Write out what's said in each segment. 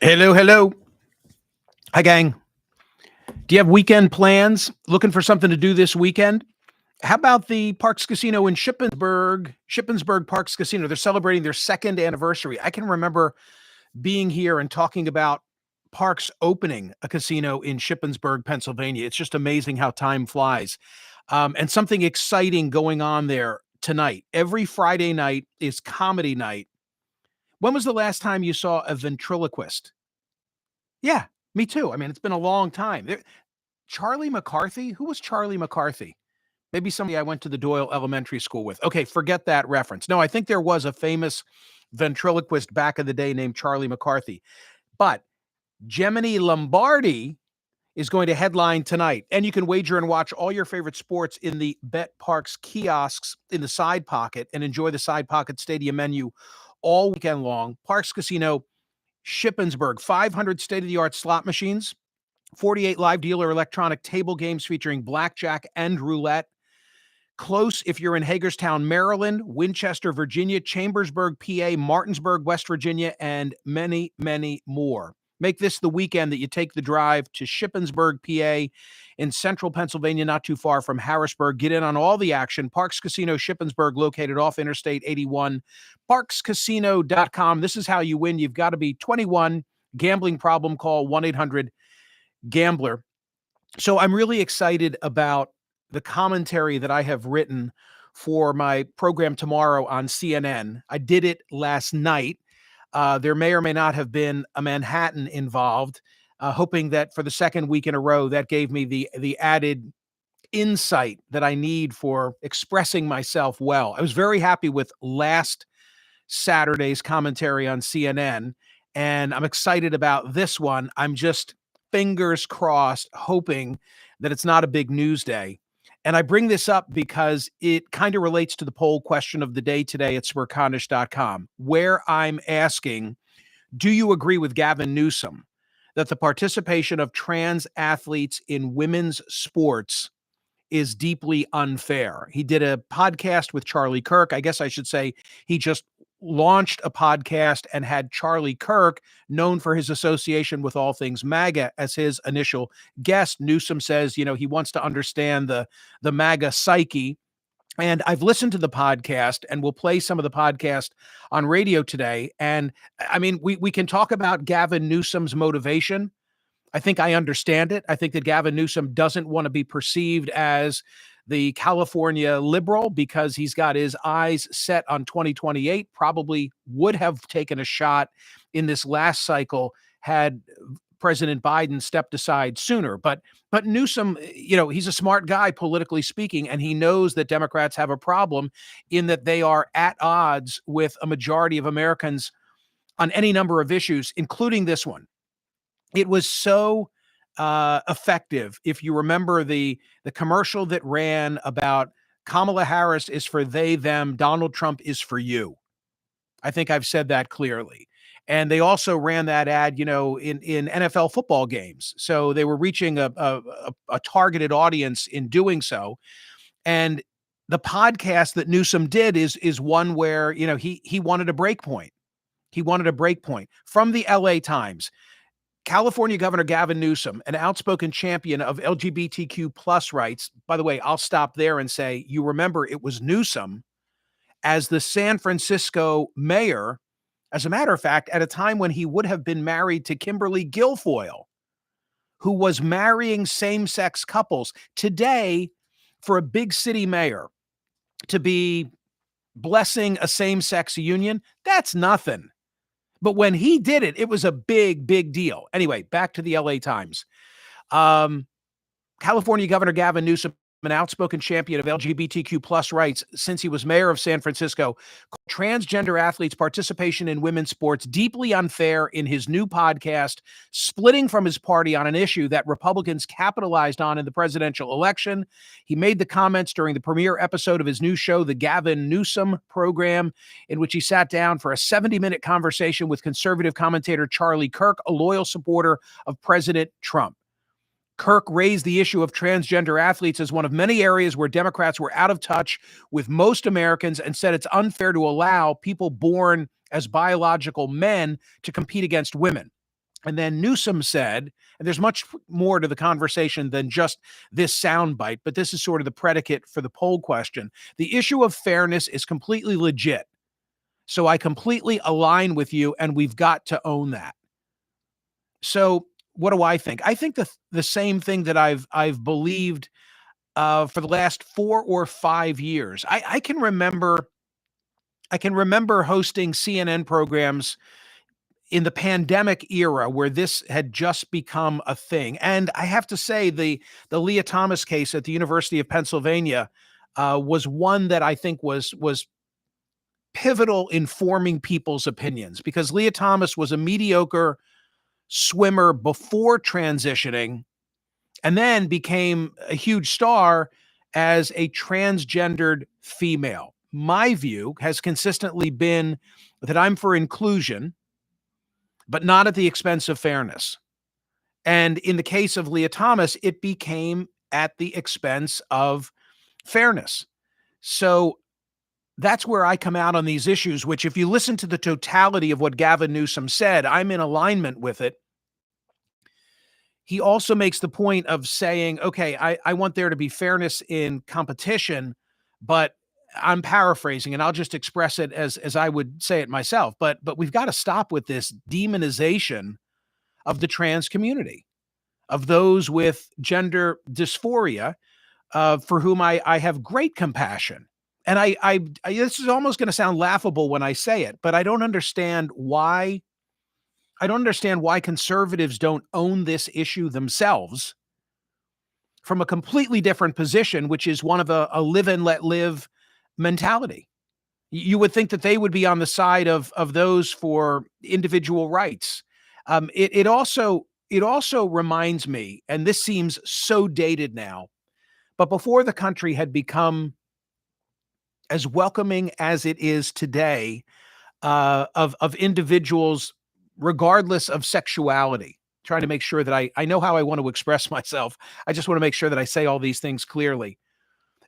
Hello, hello. Hi, gang. Do you have weekend plans? Looking for something to do this weekend? How about the Parks Casino in Shippensburg? Shippensburg Parks Casino. They're celebrating their second anniversary. I can remember being here and talking about Parks opening a casino in Shippensburg, Pennsylvania. It's just amazing how time flies. And something exciting going on there tonight. Every Friday night is comedy night. When was the last time you saw a ventriloquist? Yeah, me too. I mean, it's been a long time. Charlie McCarthy? Who was Charlie McCarthy? Maybe somebody I went to the Doyle Elementary School with. Okay, forget that reference. No, I think there was a famous ventriloquist back in the day named Charlie McCarthy. But Gemini Lombardi is going to headline tonight. And you can wager and watch all your favorite sports in the Bet Parks kiosks in the Side Pocket and enjoy the Side Pocket Stadium menu all weekend long. Parks Casino, Shippensburg, 500 state-of-the-art slot machines, 48 live dealer electronic table games featuring blackjack and roulette. Close if you're in Hagerstown, Maryland, Winchester, Virginia, Chambersburg, PA, Martinsburg, West Virginia, and many, many more. Make this the weekend that you take the drive to Shippensburg, PA, in central Pennsylvania, not too far from Harrisburg. Get in on all the action. Parks Casino Shippensburg, located off Interstate 81. ParksCasino.com. This is how you win. You've got to be 21. Gambling problem, call 1-800-GAMBLER. So I'm really excited about the commentary that I have written for my program tomorrow on CNN. I did it last night. There may or may not have been a Manhattan involved, hoping that for the second week in a row, that gave me the added insight that I need for expressing myself well. I was very happy with last Saturday's commentary on CNN, and I'm excited about this one. I'm just fingers crossed, hoping that it's not a big news day. And I bring this up because it kind of relates to the poll question of the day today at Smerconish.com, where I'm asking, do you agree with Gavin Newsom that the participation of trans athletes in women's sports is deeply unfair? He did a podcast with Charlie Kirk. I guess I should say he just launched a podcast and had Charlie Kirk, known for his association with all things MAGA, as his initial guest. Newsom says, he wants to understand the MAGA psyche. And I've listened to the podcast, and we'll play some of the podcast on radio today. And I mean, we can talk about Gavin Newsom's motivation. I think I understand it. I think that Gavin Newsom doesn't want to be perceived as the California liberal because he's got his eyes set on 2028, probably would have taken a shot in this last cycle had President Biden stepped aside sooner. But Newsom, he's a smart guy, politically speaking, and he knows that Democrats have a problem in that they are at odds with a majority of Americans on any number of issues, including this one. It was so effective. If you remember the commercial that ran about Kamala Harris is for they, them, Donald Trump is for you. I think I've said that clearly. And they also ran that ad, in NFL football games. So they were reaching a targeted audience in doing so. And the podcast that Newsom did is one where, he wanted a break point. He wanted a break point from the LA Times. California Governor Gavin Newsom, an outspoken champion of LGBTQ plus rights. By the way, I'll stop there and say, you remember it was Newsom as the San Francisco mayor, as a matter of fact, at a time when he would have been married to Kimberly Guilfoyle, who was marrying same-sex couples. Today, for a big city mayor to be blessing a same-sex union, that's nothing. But when he did it, it was a big, big deal. Anyway, back to the LA Times. California Governor Gavin Newsom, an outspoken champion of LGBTQ plus rights since he was mayor of San Francisco, called transgender athletes' participation in women's sports deeply unfair in his new podcast, splitting from his party on an issue that Republicans capitalized on in the presidential election. He made the comments during the premiere episode of his new show, The Gavin Newsom Program, in which he sat down for a 70-minute conversation with conservative commentator Charlie Kirk, a loyal supporter of President Trump. Kirk raised the issue of transgender athletes as one of many areas where Democrats were out of touch with most Americans and said it's unfair to allow people born as biological men to compete against women. And then Newsom said, and there's much more to the conversation than just this soundbite, but this is sort of the predicate for the poll question. The issue of fairness is completely legit. So I completely align with you, and we've got to own that. So what do I think? I think the same thing that I've believed for the last 4 or 5 years. I can remember hosting CNN programs in the pandemic era where this had just become a thing. And I have to say the Leah Thomas case at the University of Pennsylvania was one that I think was pivotal in forming people's opinions, because Leah Thomas was a mediocre swimmer before transitioning and then became a huge star as a transgendered female. My view has consistently been that I'm for inclusion, but not at the expense of fairness. And in the case of Leah Thomas, it became at the expense of fairness. So that's where I come out on these issues, which, if you listen to the totality of what Gavin Newsom said, I'm in alignment with it. He also makes the point of saying, okay, I want there to be fairness in competition, but I'm paraphrasing and I'll just express it as I would say it myself. But we've got to stop with this demonization of the trans community, of those with gender dysphoria, for whom I have great compassion. And I this is almost going to sound laughable when I say it, but I don't understand why conservatives don't own this issue themselves from a completely different position, which is one of a live and let live mentality. You would think that they would be on the side of those for individual rights. It also reminds me, and this seems so dated now, but before the country had become as welcoming as it is today, of individuals, regardless of sexuality, trying to make sure that I know how I want to express myself. I just want to make sure that I say all these things clearly.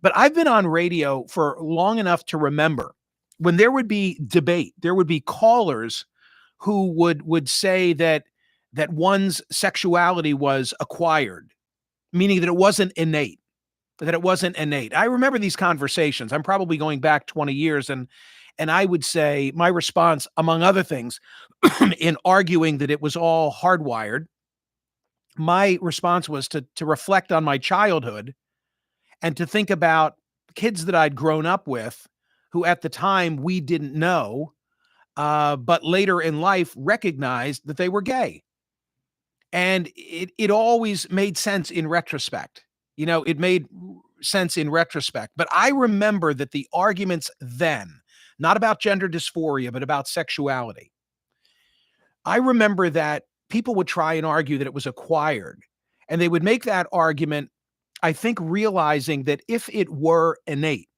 But I've been on radio for long enough to remember when there would be debate, there would be callers who would say that one's sexuality was acquired, meaning that it wasn't innate. I remember these conversations. I'm probably going back 20 years, and I would say my response, among other things, in arguing that it was all hardwired, my response was to reflect on my childhood and to think about kids that I'd grown up with who at the time we didn't know, but later in life recognized that they were gay. And it always made sense in retrospect. It made sense in retrospect. But I remember that the arguments then, not about gender dysphoria, but about sexuality, I remember that people would try and argue that it was acquired. And they would make that argument, I think, realizing that if it were innate,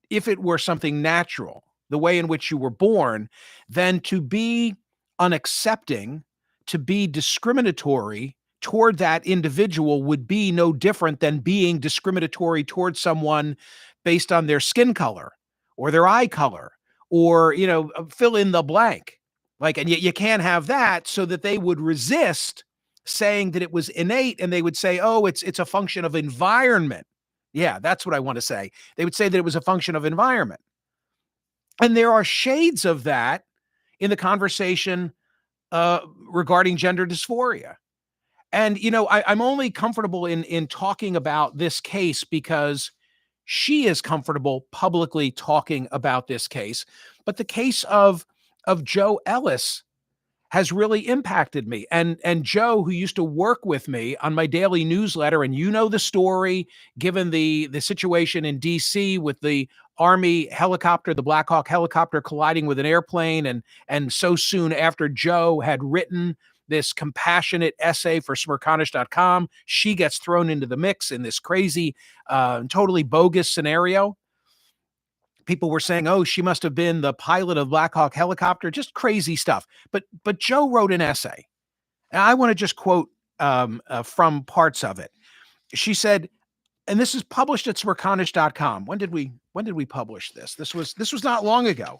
if it were something natural, the way in which you were born, then to be unaccepting, to be discriminatory toward that individual would be no different than being discriminatory towards someone based on their skin color or their eye color, or, fill in the blank. And yet you can't have that, so that they would resist saying that it was innate, and they would say, oh, it's a function of environment. Yeah, that's what I want to say. They would say that it was a function of environment. And there are shades of that in the conversation regarding gender dysphoria. And, I'm only comfortable in talking about this case because she is comfortable publicly talking about this case. But the case of Joe Ellis has really impacted me. And Joe, who used to work with me on my daily newsletter, and the story, given the situation in DC with the Army helicopter, the Black Hawk helicopter colliding with an airplane, and so soon after Joe had written this compassionate essay for Smerconish.com, she gets thrown into the mix in this crazy, totally bogus scenario. People were saying, oh, she must have been the pilot of Black Hawk helicopter, just crazy stuff. But Joe wrote an essay. And I want to just quote from parts of it. She said, and this is published at Smerconish.com. When did we publish this? This was not long ago.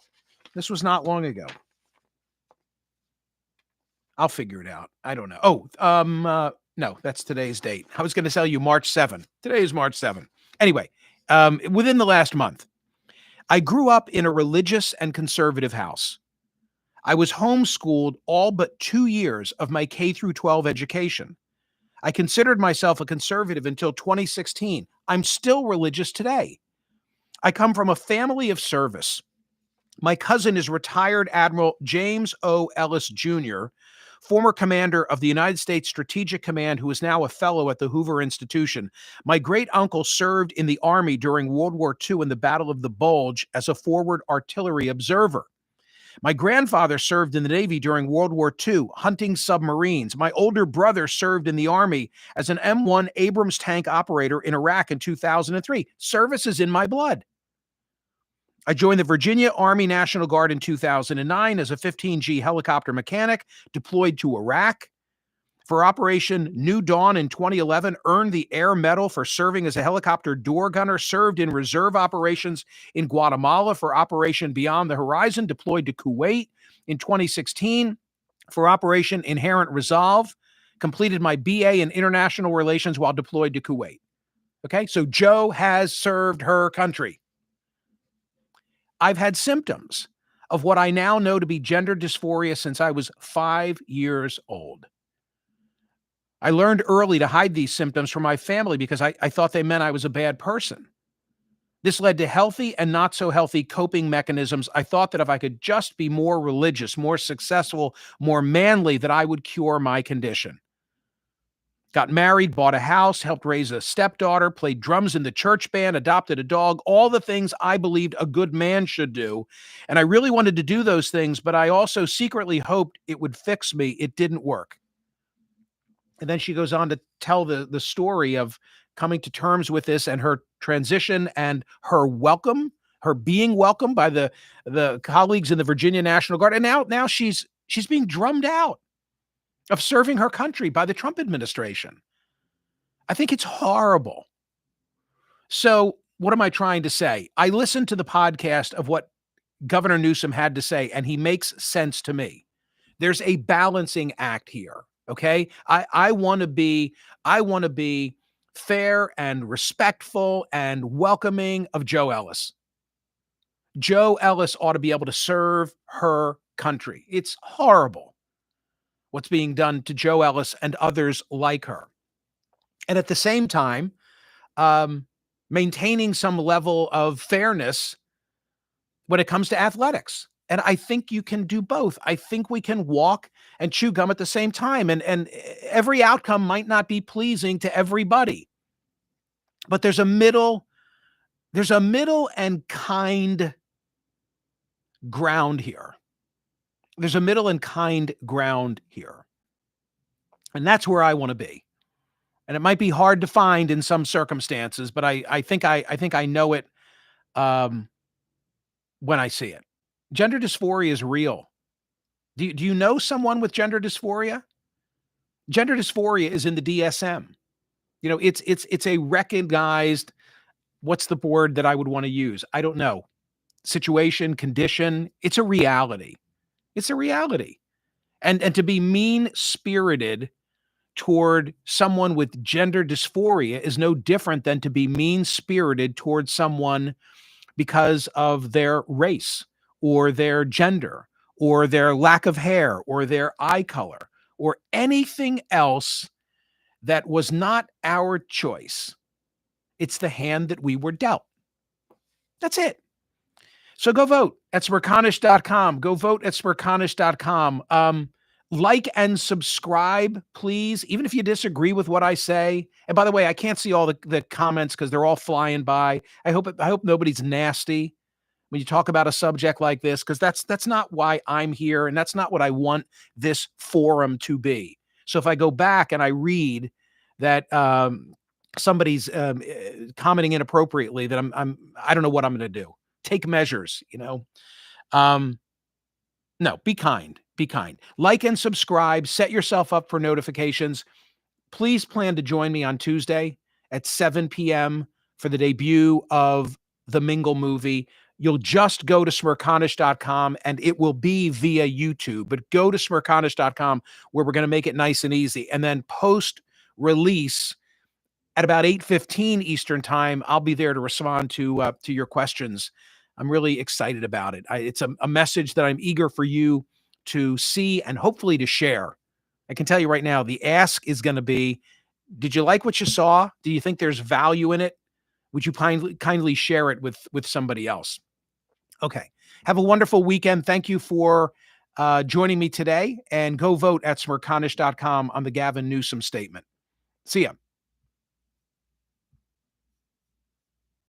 I'll figure it out. I don't know. No, that's today's date. I was going to tell you March 7th. Today is March 7th. Anyway, within the last month, I grew up in a religious and conservative house. I was homeschooled all but 2 years of my K through 12 education. I considered myself a conservative until 2016. I'm still religious today. I come from a family of service. My cousin is retired Admiral James O. Ellis Jr., former commander of the United States Strategic Command, who is now a fellow at the Hoover Institution. My great uncle served in the Army during World War II in the Battle of the Bulge as a forward artillery observer. My grandfather served in the Navy during World War II, hunting submarines. My older brother served in the Army as an M1 Abrams tank operator in Iraq in 2003. Service is in my blood. I joined the Virginia Army National Guard in 2009 as a 15G helicopter mechanic, deployed to Iraq. For Operation New Dawn in 2011, earned the Air Medal for serving as a helicopter door gunner, served in reserve operations in Guatemala for Operation Beyond the Horizon, deployed to Kuwait in 2016 for Operation Inherent Resolve, completed my BA in International Relations while deployed to Kuwait. Okay, so Joe has served her country. I've had symptoms of what I now know to be gender dysphoria since I was 5 years old. I learned early to hide these symptoms from my family because I thought they meant I was a bad person. This led to healthy and not so healthy coping mechanisms. I thought that if I could just be more religious, more successful, more manly, that I would cure my condition. Got married, bought a house, helped raise a stepdaughter, played drums in the church band, adopted a dog, all the things I believed a good man should do. And I really wanted to do those things, but I also secretly hoped it would fix me. It didn't work. And then she goes on to tell the story of coming to terms with this and her transition and her being welcomed by the colleagues in the Virginia National Guard. And now she's being drummed out of serving her country by the Trump administration. I think it's horrible. So what am I trying to say? I listened to the podcast of what Governor Newsom had to say, and he makes sense to me. There's a balancing act here. Okay. I want to be fair and respectful and welcoming of Joe Ellis. Joe Ellis ought to be able to serve her country. It's horrible what's being done to Joe Ellis and others like her. And at the same time, maintaining some level of fairness when it comes to athletics. And I think you can do both. I think we can walk and chew gum at the same time. And every outcome might not be pleasing to everybody. But there's a middle and kind ground here. There's a middle and kind ground here. And that's where I want to be. And it might be hard to find in some circumstances, but I think I know it when I see it. Gender dysphoria is real. Do you know someone with gender dysphoria? Gender dysphoria is in the DSM. You know, it's a recognized, what's the word that I would want to use? I don't know. Situation, condition. It's a reality. It's a reality. And to be mean-spirited toward someone with gender dysphoria is no different than to be mean-spirited towards someone because of their race or their gender or their lack of hair or their eye color or anything else that was not our choice. It's the hand that we were dealt. That's it. So go vote at Smerconish.com. Go vote at Smerconish.com. Like and subscribe, please, even if you disagree with what I say. And by the way, I can't see all the comments because they're all flying by. I hope nobody's nasty when you talk about a subject like this, because that's not why I'm here, and that's not what I want this forum to be. So if I go back and I read that somebody's commenting inappropriately, that I don't know what I'm going to do. Take measures, you know. No, be kind. Be kind. Like and subscribe. Set yourself up for notifications. Please plan to join me on Tuesday at 7 p.m. for the debut of the Mingle movie. you'll just go to Smerconish.com and it will be via YouTube. But go to Smerconish.com where we're going to make it nice and easy. And then post-release at about 8:15 Eastern time, I'll be there to respond to your questions. I'm really excited about it. It's a message that I'm eager for you to see and hopefully to share. I can tell you right now, the ask is going to be, did you like what you saw? Do you think there's value in it? Would you kindly share it with somebody else? Okay. Have a wonderful weekend. Thank you for joining me today, and go vote at Smerconish.com on the Gavin Newsom statement. See ya.